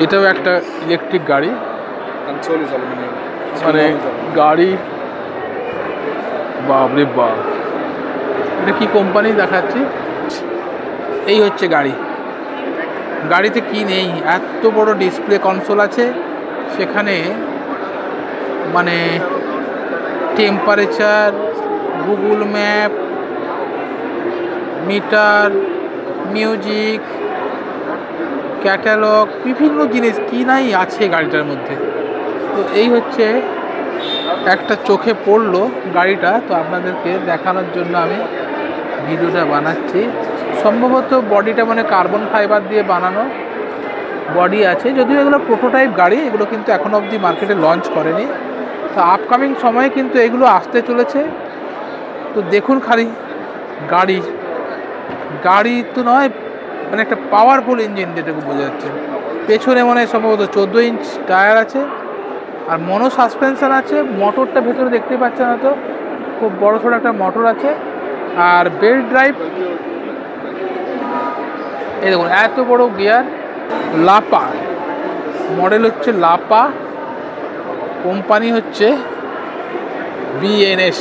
এটাও একটা ইলেকট্রিক গাড়ি, মানে গাড়ি বাপরে বাপ, এটা কি কোম্পানি দেখাচ্ছি। এই হচ্ছে গাড়ি, গাড়িতে কি নেই, এত বড় ডিসপ্লে কনসোল আছে, সেখানে মানে temperature, Google map, meter, music, catalog, বিভিন্ন জিনিস কি নাই আছে গাড়িটার মধ্যে। তো এই হচ্ছে একটা চোখে পড়লো গাড়িটা, তো আপনাদেরকে দেখানোর জন্য আমি ভিডিওটা বানাচ্ছি। সম্ভবত বডিটা মানে কার্বন ফাইবার দিয়ে বানানো বডি আছে, যদিও এগুলো প্রোটোটাইপ গাড়ি, এগুলো কিন্তু এখনও অবধি মার্কেটে লঞ্চ করেনি। তো আপকামিং সময়ে কিন্তু এগুলো আসতে চলেছে। তো দেখুন খালি গাড়ি, গাড়ি তো নয়, মানে একটা পাওয়ারফুল ইঞ্জিন যেটাকে বোঝা যাচ্ছে। পেছনে মনে হয় সম্ভবত 14 ইঞ্চ টায়ার আছে, আর মনো সাসপেনশন আছে। মোটরটা ভেতরে দেখতে পাচ্ছেন না, তো খুব বড় সড়ো একটা মোটর আছে। আর বেল্ট ড্রাইভ, এই দেখুন এত বড় গিয়ার। লাপা মডেল হচ্ছে লাপা, কোম্পানি হচ্ছে বিএনএস,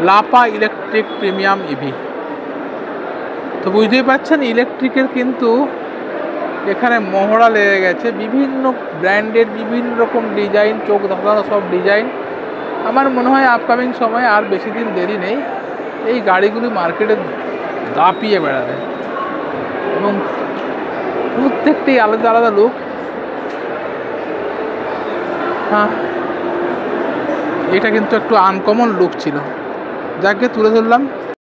লাপা ইলেকট্রিক প্রিমিয়াম ইভি। তো বুঝতেই পারছেন ইলেকট্রিকের কিন্তু এখানে মহড়া লেগে গেছে, বিভিন্ন ব্র্যান্ডের বিভিন্ন রকম ডিজাইন, চোখ ধাঁধানো সব ডিজাইন। আমার মনে হয় আপকামিং সময়ে আর বেশি দিন দেরি নেই, এই গাড়িগুলি মার্কেটে দাপিয়ে বেড়াবে, এবং প্রত্যেকটি আলাদা আলাদা লুক। হ্যাঁ, এটা কিন্তু একটু আনকমন লুক ছিল, যাকে তুলে ধরলাম।